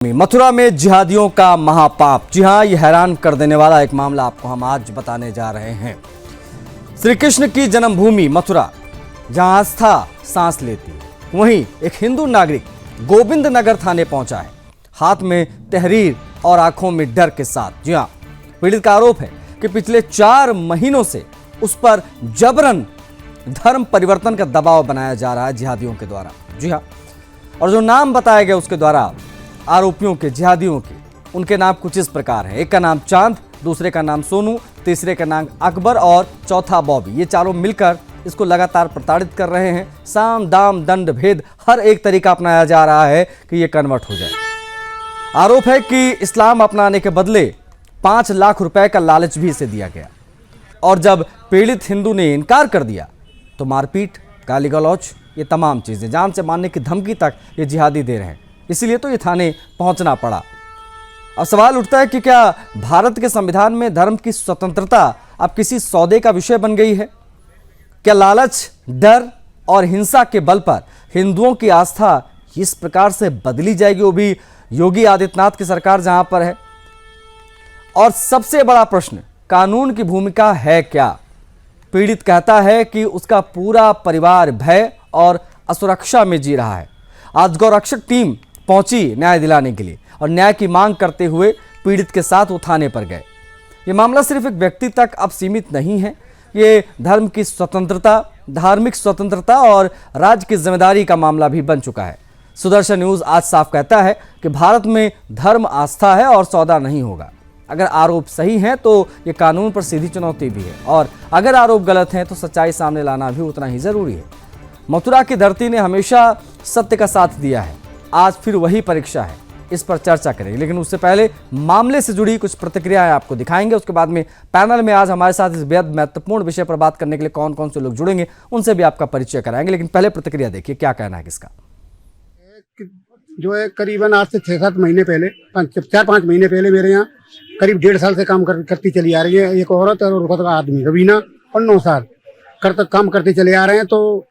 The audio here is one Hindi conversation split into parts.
मथुरा में जिहादियों का महापाप। जी हां, ये हैरान कर देने वाला एक मामला आपको हम आज बताने जा रहे हैं। श्री कृष्ण की जन्मभूमि मथुरा, जहां आस्था सांस लेती है, वहीं एक हिंदू नागरिक गोविंद नगर थाने पहुंचा है, हाथ में तहरीर और आंखों में डर के साथ। जी हां, पीड़ित का आरोप है कि पिछले 4 महीनों से उस पर जबरन धर्म परिवर्तन का दबाव बनाया जा रहा है जिहादियों के द्वारा। जी हां, और जो नाम बताया गया उसके द्वारा आरोपियों के, जिहादियों के, उनके नाम कुछ इस प्रकार है। एक का नाम चांद, दूसरे का नाम सोनू, तीसरे का नाम अकबर और चौथा बॉबी। ये चारों मिलकर इसको लगातार प्रताड़ित कर रहे हैं। साम दाम दंड भेद हर एक तरीका अपनाया जा रहा है कि ये कन्वर्ट हो जाए। आरोप है कि इस्लाम अपनाने के बदले 5 लाख रुपए का लालच भी इसे दिया गया, और जब पीड़ित हिंदू ने इनकार कर दिया तो मारपीट, गाली गलौज, ये तमाम चीजें, जान से मारने की धमकी तक ये जिहादी दे रहे हैं। इसीलिए तो ये थाने पहुंचना पड़ा। अब सवाल उठता है कि क्या भारत के संविधान में धर्म की स्वतंत्रता अब किसी सौदे का विषय बन गई है? क्या लालच, डर और हिंसा के बल पर हिंदुओं की आस्था इस प्रकार से बदली जाएगी, वो भी योगी आदित्यनाथ की सरकार जहां पर है? और सबसे बड़ा प्रश्न, कानून की भूमिका है क्या? पीड़ित कहता है कि उसका पूरा परिवार भय और असुरक्षा में जी रहा है। आज गौरक्षक टीम पहुंची न्याय दिलाने के लिए, और न्याय की मांग करते हुए पीड़ित के साथ वो थाने पर गए। ये मामला सिर्फ एक व्यक्ति तक अब सीमित नहीं है। ये धर्म की स्वतंत्रता, धार्मिक स्वतंत्रता और राज्य की जिम्मेदारी का मामला भी बन चुका है। सुदर्शन न्यूज आज साफ कहता है कि भारत में धर्म आस्था है और सौदा नहीं होगा। अगर आरोप सही हैं तो ये कानून पर सीधी चुनौती भी है, और अगर आरोप गलत हैं तो सच्चाई सामने लाना भी उतना ही जरूरी है। मथुरा की धरती ने हमेशा सत्य का साथ दिया है, आज फिर वही परीक्षा है। इस पर चर्चा करेंगे, लेकिन उससे पहले मामले से जुड़ी कुछ प्रतिक्रियाएं आपको दिखाएंगे। उसके बाद में पैनल में आज हमारे साथ इस बेहद महत्वपूर्ण विषय पर बात करने के लिए कौन कौन से लोग जुड़ेंगे, उनसे भी आपका परिचय कराएंगे। लेकिन पहले प्रतिक्रिया देखिए, क्या कहना है किसका। जो है करीबन आज से 6-7 महीने पहले, 4-5 महीने पहले मेरे यहाँ करीब 1.5 साल से काम करती चली आ रही है एक औरत और उसका का आदमी रवीना, और 9 साल काम करते चले आ रहे हैं। तो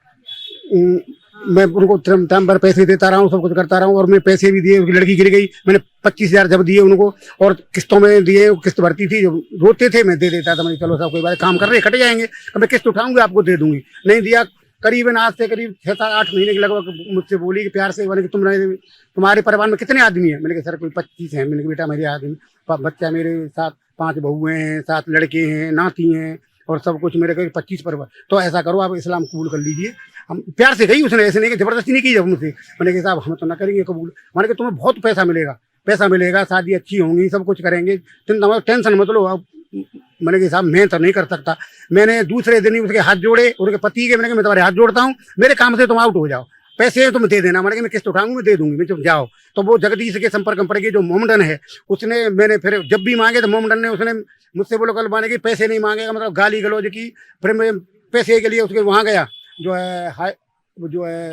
मैं उनको टाइम पर पैसे देता रहा हूँ, सब कुछ करता रहा हूँ, और मैं पैसे भी दिए। उसकी लड़की गिर गई, मैंने 25,000 जब दिए उनको, और किस्तों में दिए। किस्त भरती थी, जो रोते थे मैं दे देता था। मैं चलो सब कोई बात, काम कर रहे कट जाएंगे, अब मैं किस्त उठाऊंगी आपको दे दूंगी। नहीं दिया। करीबन आज से करीब 6-8 महीने के लगभग मुझसे बोली कि प्यार से, बोले कि तुम्हारे परिवार में कितने आदमी हैं? मैंने कहा सर कोई 25 हैं। मैंने कहा बेटा मेरे आदमी, बच्चा मेरे साथ 5 बहुएं हैं, 7 लड़के हैं, नाती हैं, और सब कुछ मेरे करीब 25 परिवार। तो ऐसा करो, आप इस्लाम कबूल कर लीजिए। हम प्यार से गई, उसने ऐसे नहीं कि जबरदस्ती नहीं की जब मुझसे। मैंने कहा साहब हम तो ना करेंगे कबूल। मैंने कहा तुम्हें बहुत पैसा मिलेगा, शादी अच्छी होंगी, सब कुछ करेंगे, टेंशन मत लो। मैंने कहा साहब मैं तो नहीं कर सकता। मैंने दूसरे दिन ही उसके हाथ जोड़े, उनके पति के। मैंने कहा मैं तुम्हारे हाथ जोड़ता हूँ, मेरे काम से तुम आउट हो जाओ, पैसे तुम दे देना। मैंने कहा मैं किस्त उठाऊंगी, मैं दे दूंगी, मैं तुम जाओ। तो वो जगदीश के संपर्क में पड़ गई, जो मोमडन है उसने। मैंने फिर जब भी मांगे तो मोमडन ने उसने मुझसे बोलो कल माने कि पैसे नहीं मांगेगा, मतलब गाली गलौज की। फिर मैं पैसे के लिए उसके वहाँ गया, जो है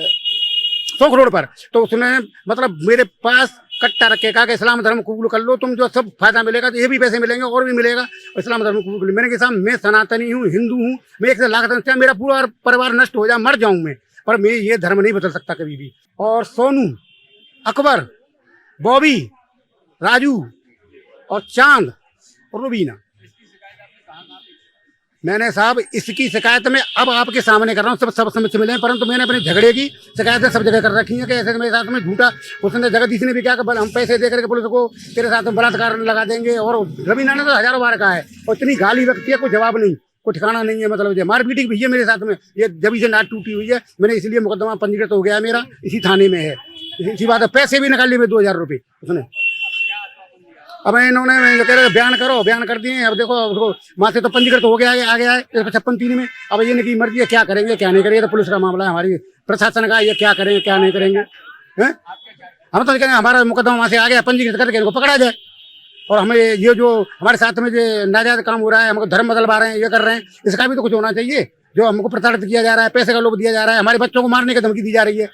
चौक रोड पर। तो उसने मतलब मेरे पास कट्टा रखे, कहा कि इस्लाम धर्म कबूल कर लो तुम, जो सब फायदा मिलेगा, तो ये भी पैसे मिलेंगे और भी मिलेगा, इस्लाम धर्म कबूल कर लो। मैंने कहा मैं सनातनी हूँ, हिंदू हूँ, मैं 1 से लाख चाहे मेरा पूरा परिवार नष्ट हो जाए, मर जाऊँ मैं, पर मैं ये धर्म नहीं बदल सकता कभी भी। और सोनू, अकबर, बॉबी, राजू और चांद और रुबीना, मैंने साहब इसकी शिकायत में अब आपके सामने कर रहा हूँ। सब समझ से मिले, परंतु मैंने अपने झगड़े की शिकायतें सब जगह कर रखी हैं कि ऐसे मेरे साथ में झूठा। उसने जगदीश ने भी क्या कि हम पैसे दे करके पुलिस को तेरे साथ में बलात्कार लगा देंगे, और रवीना ने तो हजारों बार कहा है। और इतनी गाली व्यक्ति है, कोई जवाब नहीं, कोई ठिकाना नहीं है। मतलब मारपीट भी है मेरे साथ में, ये जब से नाट टूटी हुई है। मैंने इसलिए मुकदमा पंजीकृत हो गया मेरा, इसी थाने में है। इसी बात है, पैसे भी निकाल लिए मैं 2,000 रुपये उसने। अब इन्होंने कह रहे बयान करो, बयान कर दिए। अब देखो उसको वहाँ से तो पंजीकृत हो गया है, आ गया है 156(3) में। अब ये नहीं की मर्जी है, क्या करेंगे क्या नहीं करेंगे, तो पुलिस का मामला है, हमारी प्रशासन का, ये क्या करेंगे क्या नहीं करेंगे। हम तो कहेंगे हमारा मुकदमा वहाँ से आ गया, पंजीकृत करके इनको पकड़ा जाए। और हमें ये जो हमारे साथ में जो नाजायज काम हो रहा है, हमको धर्म बदलवा रहे हैं, ये कर रहे हैं, इसका भी तो कुछ होना चाहिए। जो हमको प्रताड़ित किया जा रहा है, पैसे का लोभ दिया जा रहा है, हमारे बच्चों को मारने की धमकी दी जा रही है।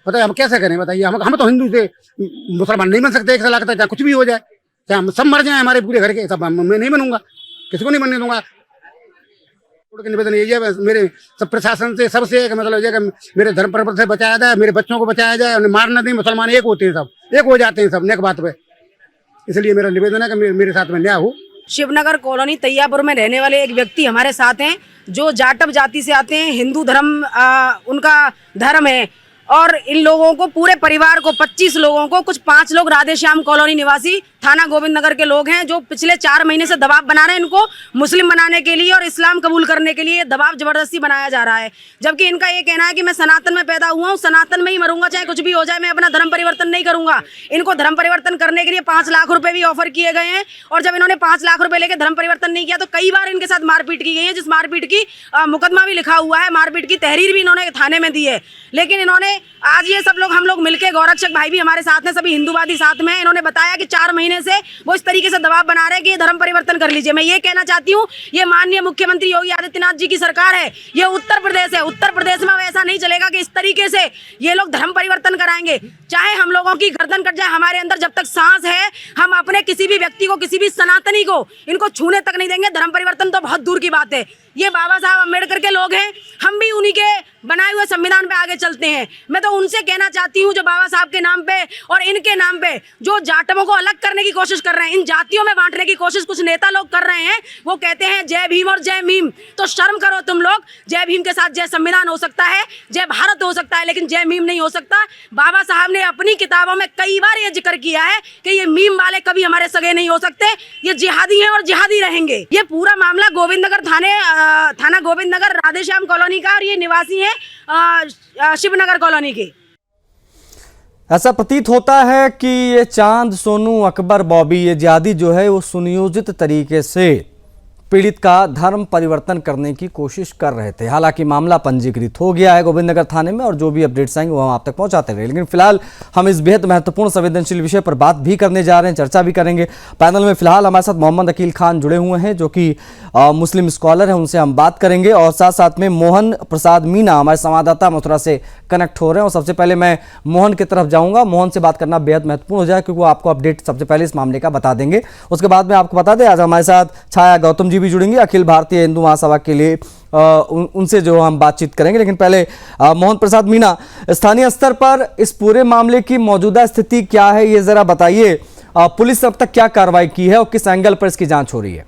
बताइए हम कैसे करें? बताइए हम तो हिंदू से मुसलमान नहीं बन सकते 1 साल तक, चाहे कुछ भी हो जाए, चाहे हम सब मर जाए हमारे पूरे घर के, सब मैं नहीं बनूंगा, किसी को नहीं बनने दूंगा। के निवेदन यही है बस मेरे सब प्रशासन से सबसे मतलब ये कि मेरे धर्म परंपरा से बचाया जाए, मेरे बच्चों को बचाया जाए, उन्हें मारना नहीं। मुसलमान एक होते हैं, सब एक हो जाते हैं, सब नेक बात पे। इसलिए मेरा निवेदन है कि मेरे साथ में न्याय हो। शिवनगर कॉलोनी तैयापुर में रहने वाले एक व्यक्ति हमारे साथ हैं जो जाटव जाति से आते हैं। हिंदू धर्म उनका धर्म है और इन लोगों को पूरे परिवार को 25 लोगों को, कुछ 5 लोग राधेश्याम कॉलोनी निवासी थाना गोविंद नगर के लोग हैं जो पिछले 4 महीने से दबाव बना रहे हैं इनको मुस्लिम बनाने के लिए और इस्लाम कबूल करने के लिए दबाव जबरदस्ती बनाया जा रहा है। जबकि इनका ये कहना है कि मैं सनातन में पैदा हुआ हूँ, सनातन में ही मरूंगा, चाहे कुछ भी हो जाए, मैं अपना धर्म परिवर्तन नहीं करूंगा। इनको धर्म परिवर्तन करने के लिए 5 लाख रुपए भी ऑफर किए गए हैं और जब इन्होंने 5 लाख रुपए लेकर धर्म परिवर्तन नहीं किया तो कई बार इनके साथ मारपीट की गई है, जिस मारपीट की मुकदमा भी लिखा हुआ है, मारपीट की तहरीर भी इन्होंने थाने में दी है। लेकिन इन्होंने आज ये सब लोग, हम लोग मिलकर, गौरक्षक भाई भी हमारे साथ हैं, सभी हिंदूवादी साथ में, इन्होंने बताया कि 4 महीने से वो इस तरीके से दबाव बना रहे हैं कि ये धर्म परिवर्तन कर लीजिए। मैं ये कहना चाहती हूँ, ये माननीय मुख्यमंत्री योगी आदित्यनाथ जी की सरकार है, ये उत्तर प्रदेश है, उत्तर प्रदेश में ऐसा नहीं चलेगा कि इस तरीके से ये लोग धर्म परिवर्तन कराएंगे। चाहे हम लोगों की गर्दन कट जाए, हमारे अंदर जब तक सांस है हम अपने किसी भी व्यक्ति को, किसी भी सनातनी को इनको छूने तक नहीं देंगे। धर्म परिवर्तन तो बहुत दूर की बात है। ये बाबा साहब अम्बेडकर के लोग हैं, हम भी उन्हीं के बनाए हुए संविधान पे आगे चलते हैं। मैं तो उनसे कहना चाहती हूँ जो बाबा साहब के नाम पे और इनके नाम पे जो जाटवों को अलग करने की कोशिश कर रहे हैं, इन जातियों में बांटने की कोशिश कुछ नेता लोग कर रहे हैं। वो कहते हैं जय भीम और जय मीम, तो शर्म करो तुम लोग। जय भीम के साथ जय संविधान हो सकता है, जय भारत हो सकता है, लेकिन जय मीम नहीं हो सकता। बाबा साहब ने अपनी किताबों में कई बार ये जिक्र किया है कि ये मीम वाले कभी हमारे सगे नहीं हो सकते, ये जिहादी हैं और जिहादी रहेंगे। ये पूरा मामला गोविंद नगर थाना गोविंद नगर राधेश्याम कॉलोनी का और ये निवासी हैं शिवनगर कॉलोनी के। ऐसा प्रतीत होता है कि ये चांद, सोनू, अकबर, बॉबी, ये जिहादी जो है वो सुनियोजित तरीके से पीड़ित का धर्म परिवर्तन करने की कोशिश कर रहे थे। हालांकि मामला पंजीकृत हो गया है गोविंद नगर थाने में और जो भी अपडेट्स आएंगे वो हम आप तक पहुंचाते रहे। लेकिन फिलहाल हम इस बेहद महत्वपूर्ण संवेदनशील विषय पर बात भी करने जा रहे हैं, चर्चा भी करेंगे। पैनल में फिलहाल हमारे साथ मोहम्मद अकील खान जुड़े हुए हैं जो कि मुस्लिम स्कॉलर हैं, उनसे हम बात करेंगे और साथ साथ में मोहन प्रसाद मीना हमारे संवाददाता मथुरा से कनेक्ट हो रहे हैं। और सबसे पहले मैं मोहन की तरफ जाऊंगा। मोहन से बात करना बेहद महत्वपूर्ण हो जाए क्योंकि वो आपको अपडेट सबसे पहले इस मामले का बता देंगे। उसके बाद में आपको बता दें आज हमारे साथ छाया गौतम जी भी जुड़ेंगे अखिल भारतीय हिंदू महासभा के लिए, उनसे जो हम बातचीत करेंगे। लेकिन पहले मोहन प्रसाद मीना, स्थानीय स्तर पर इस पूरे मामले की मौजूदा स्थिति क्या है ये जरा बताइए। पुलिस अब तक क्या कार्रवाई की है और किस एंगल पर इसकी जांच हो रही है?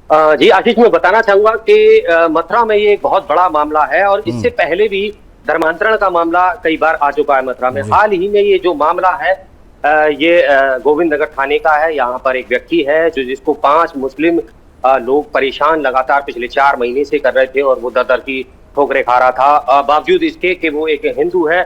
जी आशीष, मैं बताना चाहूंगा कि मथुरा में ये एक बहुत बड़ा मामला है और इससे पहले भी धर्मांतरण का मामला कई बार आ चुका है मथुरा में। हाल ही में ये जो मामला है ये गोविंद नगर थाने का है। यहाँ पर एक व्यक्ति है जिसको 5 मुस्लिम लोग परेशान लगातार पिछले 4 महीने से कर रहे थे और वो दर की ठोकरें खा रहा था, बावजूद इसके कि वो एक हिंदू है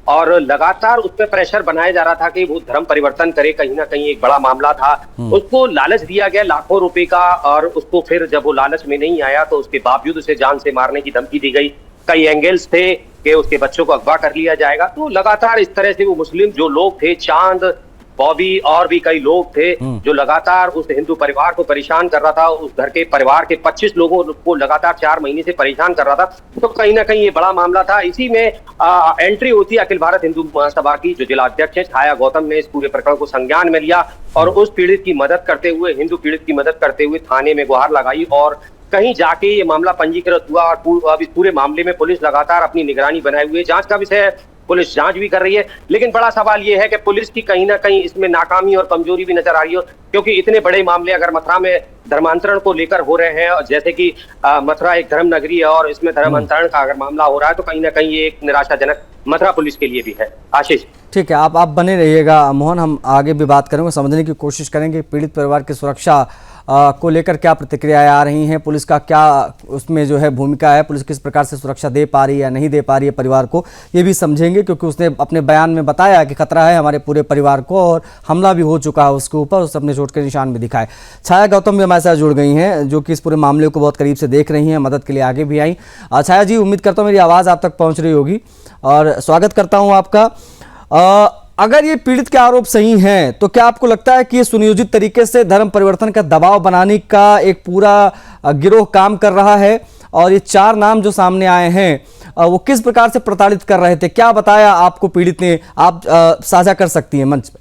और लगातार उस पर प्रेशर बनाया जा रहा था कि वो धर्म परिवर्तन करे। कहीं ना कहीं एक बड़ा मामला था। उसको लालच दिया गया लाखों रुपए का और उसको फिर जब वो लालच में नहीं आया तो उसके बावजूद उसे जान से मारने की धमकी दी गई। कई एंगल्स थे कि उसके बच्चों को अगवा कर लिया जाएगा। तो लगातार इस तरह से वो मुस्लिम जो लोग थे, चांद, बॉबी और भी कई लोग थे जो लगातार उस हिंदू परिवार को परेशान कर रहा था। उस घर के परिवार के 25 लोगों को लगातार 4 महीने से परेशान कर रहा था। तो कहीं ना कहीं ये बड़ा मामला था। इसी में एंट्री होती है अखिल भारत हिंदू महासभा की जो जिला अध्यक्ष है छाया गौतम ने इस पूरे प्रकरण को संज्ञान में लिया और उस पीड़ित की मदद करते हुए, हिंदू पीड़ित की मदद करते हुए थाने में गुहार लगाई और कहीं जाके ये मामला पंजीकृत हुआ। और अब इस पूरे मामले में पुलिस लगातार अपनी निगरानी बनाए हुए जांच का विषय है, पुलिस जांच भी कर रही है। लेकिन बड़ा सवाल ये है कि पुलिस की कहीं ना कहीं इसमें नाकामी और कमजोरी भी नजर आ रही है क्योंकि इतने बड़े मामले अगर मथुरा में धर्मांतरण को लेकर हो रहे हैं और जैसे कि मथुरा एक धर्म नगरी है और इसमें धर्मांतरण का अगर मामला हो रहा है तो कहीं ना कहीं ये एक निराशाजनक मथुरा पुलिस के लिए भी है। आशीष, ठीक है, आप बने रहिएगा मोहन, हम आगे भी बात करेंगे, समझने की कोशिश करेंगे पीड़ित परिवार की सुरक्षा को लेकर क्या प्रतिक्रियाएं आ रही हैं, पुलिस का क्या उसमें जो है भूमिका है, पुलिस किस प्रकार से सुरक्षा दे पा रही है या नहीं दे पा रही है परिवार को, ये भी समझेंगे क्योंकि उसने अपने बयान में बताया कि खतरा है हमारे पूरे परिवार को और हमला भी हो चुका है उसके ऊपर, उसने अपने चोट के निशान भी दिखाए। छाया गौतम भी हमारे साथ जुड़ गई हैं जो कि इस पूरे मामले को बहुत करीब से देख रही हैं, मदद के लिए आगे भी आई। छाया जी, उम्मीद करता हूँ मेरी आवाज़ आप तक पहुँच रही होगी और स्वागत करता हूँ आपका। अगर ये पीड़ित के आरोप सही हैं तो क्या आपको लगता है कि ये सुनियोजित तरीके से धर्म परिवर्तन का दबाव बनाने का एक पूरा गिरोह काम कर रहा है और ये 4 नाम जो सामने आए हैं वो किस प्रकार से प्रताड़ित कर रहे थे, क्या बताया आपको पीड़ित ने, आप साझा कर सकती हैं मंच पे?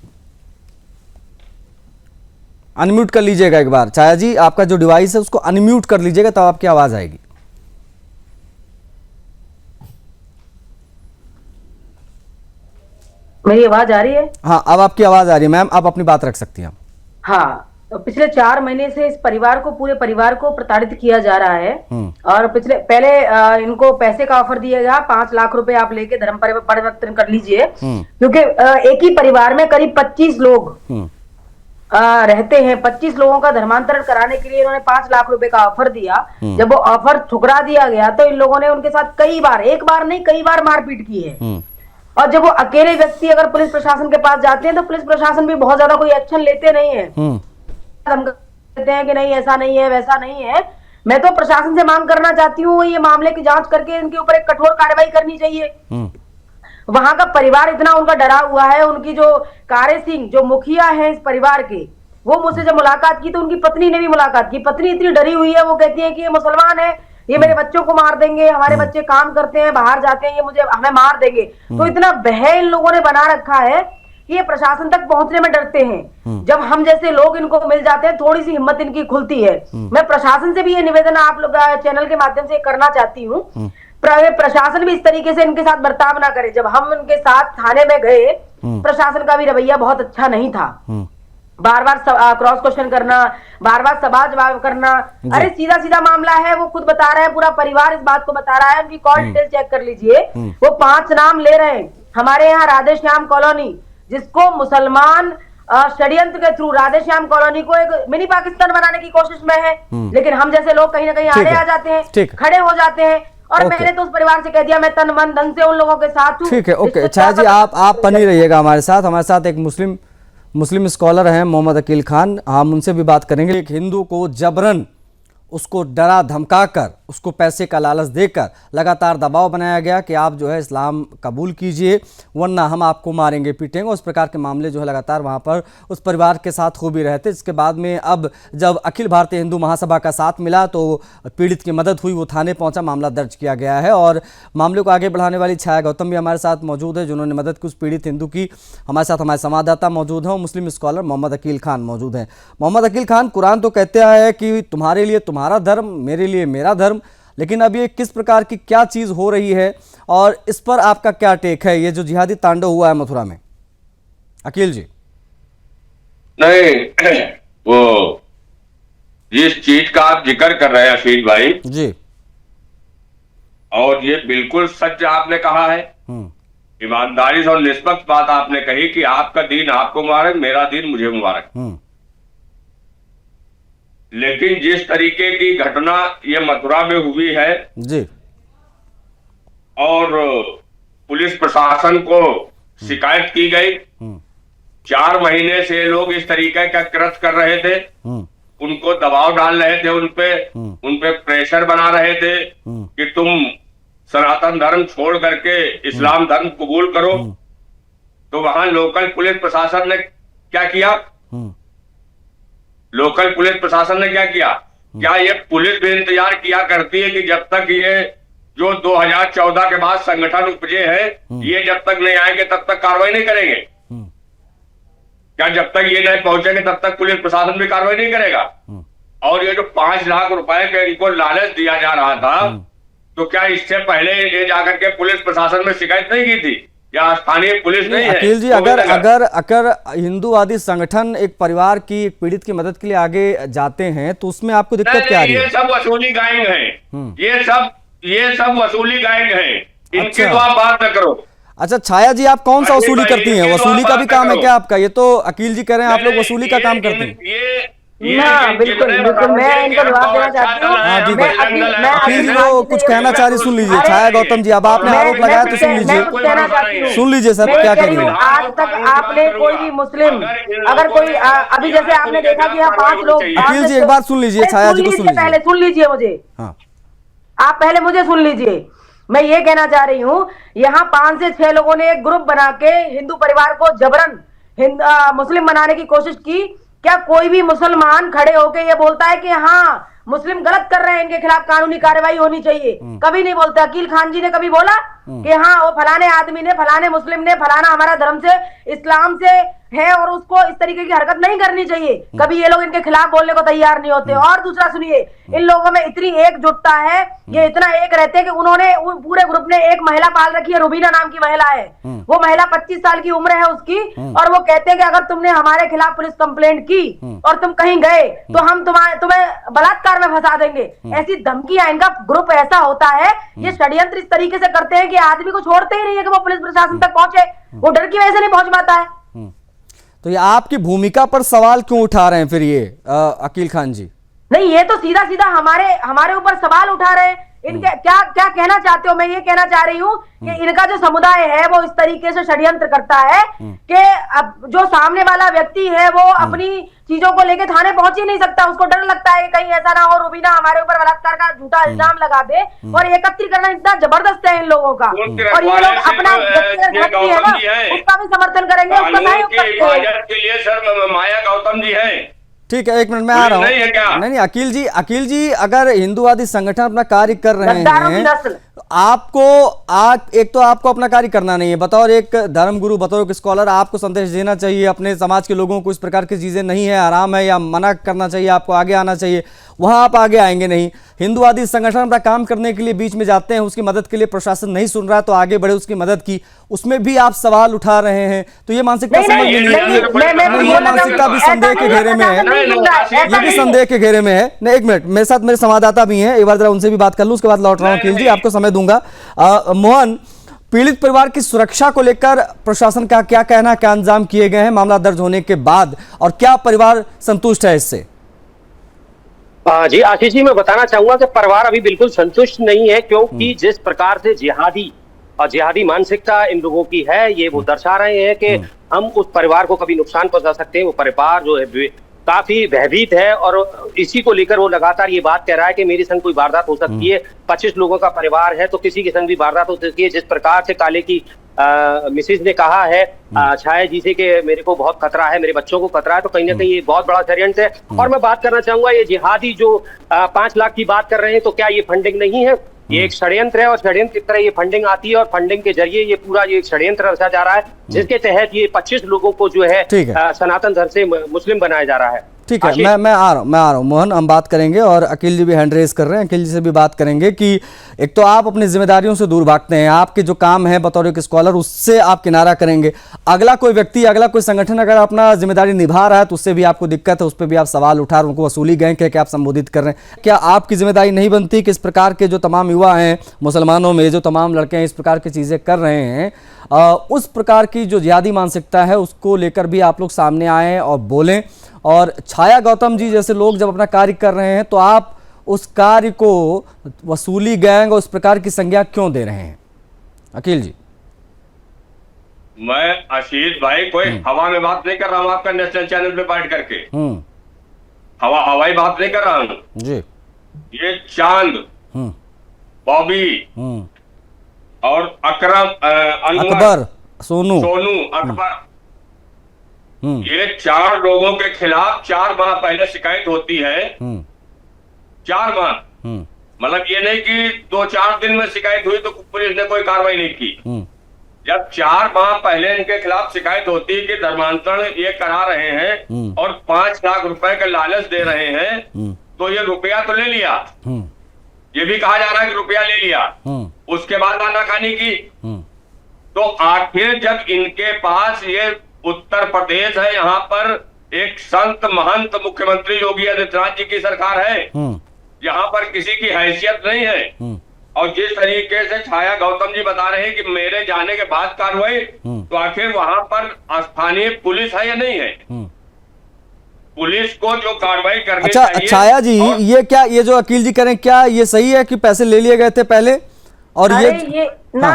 अनम्यूट कर लीजिएगा एक बार, छाया जी आपका जो डिवाइस है उसको अनम्यूट कर लीजिएगा, तब आपकी आवाज आएगी। मेरी आवाज आ रही है? हाँ अब आपकी आवाज आ रही है मैम, आप अपनी बात रख सकती हैं। हाँ, तो पिछले 4 महीने से इस परिवार को, पूरे परिवार को प्रताड़ित किया जा रहा है। और पहले इनको पैसे का ऑफर दिया गया, 5 लाख रुपए आप लेके धर्म परिवर्तन कर लीजिए, क्योंकि एक ही परिवार में करीब 25 लोग रहते हैं। 25 लोगों का धर्मांतरण कराने के लिए इन्होंने 5 लाख रुपए का ऑफर दिया। जब वो ऑफर ठुकरा दिया गया तो इन लोगों ने उनके साथ कई बार, एक बार नहीं कई बार मारपीट की है। और जब वो अकेले व्यक्ति अगर पुलिस प्रशासन के पास जाते हैं तो पुलिस प्रशासन भी बहुत ज्यादा कोई एक्शन लेते नहीं है। हम कहते हैं कि नहीं ऐसा नहीं है वैसा नहीं है। मैं तो प्रशासन से मांग करना चाहती हूँ ये मामले की जांच करके इनके ऊपर एक कठोर कार्रवाई करनी चाहिए। वहां का परिवार इतना उनका डरा हुआ है। उनकी जो कारे सिंह जो मुखिया है इस परिवार के, वो मुझसे जब मुलाकात की तो उनकी पत्नी ने भी मुलाकात की। पत्नी इतनी डरी हुई है, वो कहती है कि ये मुसलमान है, ये मेरे बच्चों को मार देंगे, हमारे बच्चे काम करते हैं बाहर जाते हैं, ये हमें मार देंगे। तो इतना भय इन लोगों ने बना रखा है कि ये प्रशासन तक पहुंचने में डरते हैं। जब हम जैसे लोग इनको मिल जाते हैं थोड़ी सी हिम्मत इनकी खुलती है। मैं प्रशासन से भी ये निवेदन आप लोग चैनल के माध्यम से करना चाहती हूँ, प्रशासन भी इस तरीके से इनके साथ बर्ताव ना करे। जब हम उनके साथ थाने में गए, प्रशासन का भी रवैया बहुत अच्छा नहीं था। बार बार क्रॉस क्वेश्चन करना, बार बार सवाल जवाब करना। अरे सीधा सीधा मामला है, वो खुद बता रहे हैं, पूरा परिवार इस बात को बता रहा है। उनकी कॉल डिटेल चेक कर लीजिए। वो 5 नाम ले रहे हैं। हमारे यहाँ राधे श्याम कॉलोनी, जिसको मुसलमान षड्यंत्र के थ्रू राधे श्याम कॉलोनी को एक मिनी पाकिस्तान बनाने की कोशिश में है, लेकिन हम जैसे लोग कहीं ना कहीं आड़े आ जाते हैं, खड़े हो जाते हैं। और मैंने तो उस परिवार से कह दिया मैं तन मन धन से उन लोगों के साथ हूँ। ठीक है, ओके छाया जी आप बनी रहिएगा हमारे साथ एक मुस्लिम स्कॉलर हैं मोहम्मद अकील खान, हम उनसे भी बात करेंगे। एक हिंदू को जबरन उसको डरा धमकाकर उसको पैसे का लालच देकर लगातार दबाव बनाया गया कि आप जो है इस्लाम कबूल कीजिए वरना हम आपको मारेंगे पीटेंगे। उस प्रकार के मामले जो है लगातार वहाँ पर उस परिवार के साथ हो भी रहे थे। इसके बाद में अब जब अखिल भारतीय हिंदू महासभा का साथ मिला तो पीड़ित की मदद हुई, वो थाने पहुँचा, मामला दर्ज किया गया है। और मामले को आगे बढ़ाने वाली छाया गौतम भी हमारे साथ मौजूद है जिन्होंने मदद की उस पीड़ित हिंदू की। हमारे साथ हमारे संवाददाता मौजूद हैं, मुस्लिम स्कॉलर मोहम्मद अकील खान मौजूद हैं। मोहम्मद अकील खान, कुरान तो कहते हैं कि तुम्हारे लिए तुम्हारा धर्म, मेरे लिए मेरा धर्म, लेकिन अब ये किस प्रकार की क्या चीज हो रही है और इस पर आपका क्या टेक है, ये जो जिहादी तांडव हुआ है मथुरा में? अकील जी। नहीं, वो जिस चीज का आप जिक्र कर रहे हैं अशीष भाई जी, और ये बिल्कुल सच आपने कहा है, ईमानदारी से और निष्पक्ष बात आपने कही कि आपका दीन आपको मुबारक, मेरा दीन मुझे मुबारक। लेकिन जिस तरीके की घटना ये मथुरा में हुई है जी, और पुलिस प्रशासन को शिकायत की गई, 4 महीने से लोग इस तरीके का कृत्य कर रहे थे, उनको दबाव डाल रहे थे, उनपे प्रेशर बना रहे थे कि तुम सनातन धर्म छोड़ करके इस्लाम धर्म कबूल करो। तो वहां लोकल पुलिस प्रशासन ने क्या किया? लोकल पुलिस प्रशासन ने क्या किया? क्या ये पुलिस भी इंतजार किया करती है कि जब तक ये जो 2014 के बाद संगठन उपजे है ये जब तक नहीं आएंगे तब तक कार्रवाई नहीं करेंगे? क्या जब तक ये नहीं पहुंचेंगे तब तक पुलिस प्रशासन भी कार्रवाई नहीं करेगा? और ये जो 5 लाख रुपए के इनको लालच दिया जा रहा था, तो क्या इससे पहले ये जाकर के पुलिस प्रशासन में शिकायत नहीं की थी या स्थानीय पुलिस नहीं है? अकील जी, अगर हिंदूवादी संगठन एक परिवार की, एक पीड़ित की मदद के लिए आगे जाते हैं तो उसमें आपको दिक्कत क्या आ रही है? ये सब वसूली गैंग है, ये सब वसूली गैंग है, इनकी तो आप बात न करो। अच्छा छाया जी, आप कौन सा वसूली करती हैं? वसूली का भी काम है क्या आपका? ये तो अकील जी कह रहे हैं आप लोग वसूली का काम करते हैं। बिल्कुल बिल्कुल, मैं इनको जवाब देना चाहती हूँ। हाँ ठीक है, अकील जी वो कुछ कहना चाह रही, सुन लीजिए। छाया गौतम जी, अब आपने आरोप लगाया तो सुन लीजिए, सुन लीजिए सर क्या कह रही है। आज तक आपने कोई भी मुस्लिम, अगर कोई अभी जैसे आपने देखा कि यहाँ 5 लोग, अकील जी एक बार सुन लीजिए, छाया जी को सुन लीजिए, पहले सुन लीजिए मुझे। हाँ, आप पहले मुझे सुन लीजिए। मैं ये कहना चाह रही हूँ, यहाँ 5 से 6 लोगों ने एक ग्रुप बना के हिंदू परिवार को जबरन मुस्लिम बनाने की कोशिश की। क्या कोई भी मुसलमान खड़े होके ये बोलता है कि हाँ मुस्लिम गलत कर रहे हैं, इनके खिलाफ कानूनी कार्रवाई होनी चाहिए? कभी नहीं बोलता। अकील खान जी ने कभी बोला कि हाँ वो फलाने आदमी ने, फलाने मुस्लिम ने, फलाना हमारा धर्म से, इस्लाम से है और उसको इस तरीके की हरकत नहीं करनी चाहिए। कभी ये लोग इनके खिलाफ बोलने को तैयार नहीं होते। और दूसरा सुनिए, इन लोगों में इतनी एकजुटता है, ये इतना एक रहते हैं कि उन्होंने पूरे ग्रुप ने एक महिला पाल रखी है, रुबीना नाम की महिला है। वो महिला 25 साल की उम्र है उसकी, और वो कहते हैं कि अगर तुमने हमारे खिलाफ पुलिस कंप्लेंट की और तुम कहीं गए तो हम तुम्हें बलात्कार में फंसा देंगे। ऐसी धमकियां, इनका ग्रुप ऐसा होता है, ये षड्यंत्र इस तरीके से करते हैं कि आदमी को छोड़ते ही नहीं है कि वो पुलिस प्रशासन तक पहुंचे, वो डर की वजह से नहीं पहुंच पाता है। तो ये आपकी भूमिका पर सवाल क्यों उठा रहे हैं फिर ये अकील खान जी? नहीं, ये तो सीधा सीधा हमारे ऊपर सवाल उठा रहे हैं। इनके क्या क्या कहना चाहते हो? मैं ये कहना चाह रही हूँ कि इनका जो समुदाय है वो इस तरीके से षड्यंत्र करता है कि अब जो सामने वाला व्यक्ति है वो अपनी चीजों को लेके थाने पहुंच ही नहीं सकता। उसको डर लगता है कि कहीं ऐसा ना हो रुबीना हमारे ऊपर बलात्कार का झूठा इल्जाम लगा दे। और एकत्रीकरण इतना जबरदस्त है इन लोगों का, और ये लोग अपना व्यक्तिगत भक्ति है ना उसका भी समर्थन करेंगे, उसका सहयोग करते हैं। सर माया गौतम जी है। ठीक है, एक मिनट में आ रहा हूँ। नहीं, अकील जी अगर हिंदूवादी संगठन अपना कार्य कर रहे हैं, आपको एक तो आपको अपना कार्य करना नहीं है, बतौर एक धर्मगुरु, बतौर एक स्कॉलर आपको संदेश देना चाहिए अपने समाज के लोगों को इस प्रकार की चीजें नहीं है, आराम है, या मना करना चाहिए, आपको आगे आना चाहिए। वहां आप आगे आएंगे नहीं। हिंदूवादी संगठन अपना काम करने के लिए बीच में जाते हैं, उसकी मदद के लिए प्रशासन नहीं सुन रहा तो आगे बढ़े, उसकी मदद की, उसमें भी आप सवाल उठा रहे हैं। तो ये मानसिकता समझ में नहीं, ये मानसिकता भी संदेह के घेरे में है, ये भी संदेह के घेरे में है। नहीं, एक मिनट, मेरे साथ मेरे संवाददाता भी हैं, एक बार जरा उनसे भी बात कर लूं, उसके बाद लौट रहा हूं। अकील जी आपको समय दूंगा। मोहन, पीड़ित परिवार की सुरक्षा को लेकर प्रशासन का क्या कहना, क्या इंतजाम किए गए हैं मामला दर्ज होने के बाद, और क्या परिवार संतुष्ट है इससे? जी आशीष जी, मैं बताना चाहूंगा कि परिवार अभी बिल्कुल संतुष्ट नहीं है, क्योंकि जिस प्रकार से जिहादी मानसिकता इन लोगों की है, ये वो दर्शा रहे हैं कि हम उस परिवार को कभी नुकसान पहुंचा सकते हैं। वो परिवार जो है काफी भयभीत है, और इसी को लेकर वो लगातार ये बात कह रहा है कि मेरे संग कोई वारदात हो सकती है। 25 लोगों का परिवार है तो किसी के संग भी वारदात हो सकती है। जिस प्रकार से काले की मिसेज ने कहा है छाया जी से कि मेरे को बहुत खतरा है, मेरे बच्चों को खतरा है, तो कहीं ना कहीं ये बहुत बड़ा षड्यंत्र है। और मैं बात करना चाहूंगा, ये जिहादी जो 5 लाख की बात कर रहे हैं, तो क्या ये फंडिंग नहीं है? ये एक षड्यंत्र है, और षड्यंत्र की तरह ये फंडिंग आती है, और फंडिंग के जरिए ये पूरा ये षड्यंत्र रचा जा रहा है, जिसके तहत ये 25 लोगों को जो है सनातन धर्म से मुस्लिम बनाया जा रहा है। ठीक है, मैं आ रहा हूँ मोहन, हम बात करेंगे, और अकील जी भी हैंड रेज कर रहे हैं, अकील जी से भी बात करेंगे कि एक तो आप अपनी जिम्मेदारियों से दूर भागते हैं, आपके जो काम है बतौर एक स्कॉलर उससे आप किनारा करेंगे। अगला कोई व्यक्ति, अगला कोई संगठन अगर अपना जिम्मेदारी निभा रहा है तो उससे भी आपको दिक्कत है, उस पर भी आप सवाल उठा रहे हैं, उनको वसूली गए कह के आप संबोधित कर रहे हैं। क्या आपकी जिम्मेदारी नहीं बनती कि इस प्रकार के जो तमाम युवा हैं मुसलमानों में, जो तमाम लड़के हैं इस प्रकार की चीजें कर रहे हैं, उस प्रकार की जो जिहादी मानसिकता है उसको लेकर भी आप लोग सामने आए और बोलें? और छाया गौतम जी जैसे लोग जब अपना कार्य कर रहे हैं तो आप उस कार्य को वसूली गैंग और उस प्रकार की संज्ञा क्यों दे रहे हैं? अकील जी। मैं आशीष भाई कोई हवा में बात नहीं कर रहा हूँ, आपका नेशनल चैनल पे बैठ करके हवाई बात नहीं कर रहा हूँ जी। ये चांद, बॉबी और अकबर, सोनू अकबर, ये 4 लोगों के खिलाफ 4 माह पहले शिकायत होती है। 4 माह, मतलब ये नहीं कि 2-4 दिन में शिकायत हुई तो पुलिस ने कोई कार्रवाई नहीं की। जब 4 माह पहले इनके खिलाफ शिकायत होती है कि धर्मांतरण ये करा रहे हैं और 5 लाख रुपए का लालच दे रहे हैं, तो ये रुपया तो ले लिया, ये भी कहा जा रहा है कि रुपया ले लिया, उसके बाद आनाकानी की। तो आखिर जब इनके पास ये उत्तर प्रदेश है, यहाँ पर एक संत महंत मुख्यमंत्री योगी आदित्यनाथ जी की सरकार है, यहाँ पर किसी की हैसियत नहीं है। और जिस तरीके से छाया गौतम जी बता रहे हैं कि मेरे जाने के बाद कार्रवाई, तो आखिर वहां पर स्थानीय पुलिस है या नहीं है? पुलिस को जो कार्रवाई करनी चाहिए। अच्छा छाया जी, ये क्या, ये जो अकील जी करें, क्या ये सही है कि पैसे ले लिए गए थे पहले? और ये ना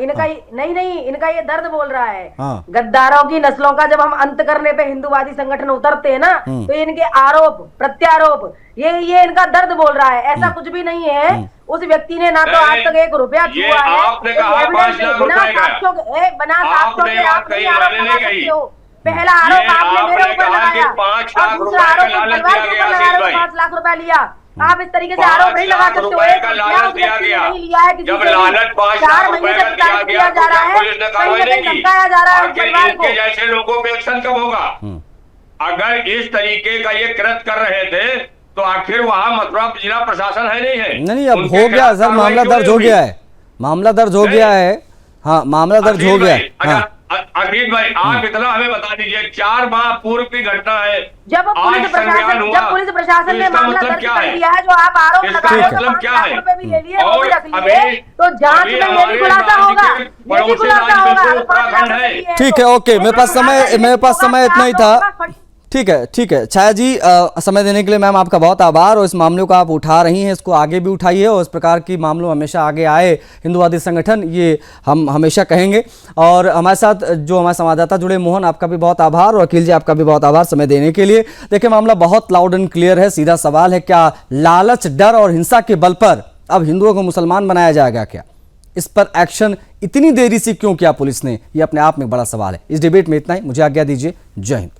इनका नहीं, इनका ये दर्द बोल रहा है। गद्दारों की नस्लों का जब हम अंत करने पे हिंदूवादी संगठन उतरते हैं ना, तो इनके आरोप प्रत्यारोप ये इनका दर्द बोल रहा है। ऐसा कुछ भी नहीं है। उस व्यक्ति ने ना तो आज तक 1 रुपया छुआ है, आपने कहा 5 लाख रुपए बना 700 के आप नहीं आरोप लगा सकते हो। पहला आरोप आपने मेरे ऊपर लगाया, और दूसरा आरोप परिवार के ऊपर लगा रहे हो 5 लाख रुपया लिया। आप इस तरीके से आरोप नहीं लगा 5 सकते हो। रुपए का लालच दिया गया। नहीं लिया है किसी जब से भी। लालच 5 4 लाख महीने रुपए से का दिया प्रताड़ित गया किया तो जा क्या रहा है, पुलिस ने कार्रवाई कहीं नहीं ना कहीं की? धमकाया जा रहा है आखिर परिवार को। इनके जैसे लोगों पे एक्शन कब होगा? अगर इस तरीके का ये कृत्य कर रहे थे तो आखिर वहां मथुरा जिला प्रशासन है नहीं है? नहीं अब उनके हो गया खिलाफ सर, कार्रवाई मामला क्यों दर्ज नहीं हो हुई? गया है, मामला दर्ज हो नहीं। गया है। हाँ, मामला दर्ज हो गया है। हाँ, अजीत भाई आप इतना हमें बता दीजिए, 4 माह पूर्व की घटना है, जब पुलिस प्रशासन ने इसका मामला मतलब दर्ज क्या कर है? लिया है, जो आप आरोप इसका लगा रहे हो, मतलब 5 क्या लाख है? रुपए भी ले लिए, वो और भी रख अभी लिए, तो जांच में ये हमारे भी खुलासा राज्य होगा, के ये भी पड़ोसी खुलासा राज्य होगा। बिल्कुल 5 लाख उत्तराखंड रुपए है। दिए हैं ठीक तो है, ओके, मेरे पास समय इतना ही था। होगा। ठीक है छाया जी, समय देने के लिए मैम आपका बहुत आभार। और इस मामले को आप उठा रही हैं, इसको आगे भी उठाइए और इस प्रकार की मामलों हमेशा आगे आए हिंदुवादी संगठन, ये हम हमेशा कहेंगे। और हमारे साथ जो हमारे संवाददाता जुड़े, मोहन आपका भी बहुत आभार, और वकील जी आपका भी बहुत आभार समय देने के लिए। देखिए मामला बहुत लाउड एंड क्लियर है। सीधा सवाल है, क्या लालच, डर और हिंसा के बल पर अब हिंदुओं को मुसलमान बनाया जाएगा क्या? इस पर एक्शन इतनी देरी से क्यों किया पुलिस ने, यह अपने आप में बड़ा सवाल है। इस डिबेट में इतना ही, मुझे आज्ञा दीजिए। जय हिंद।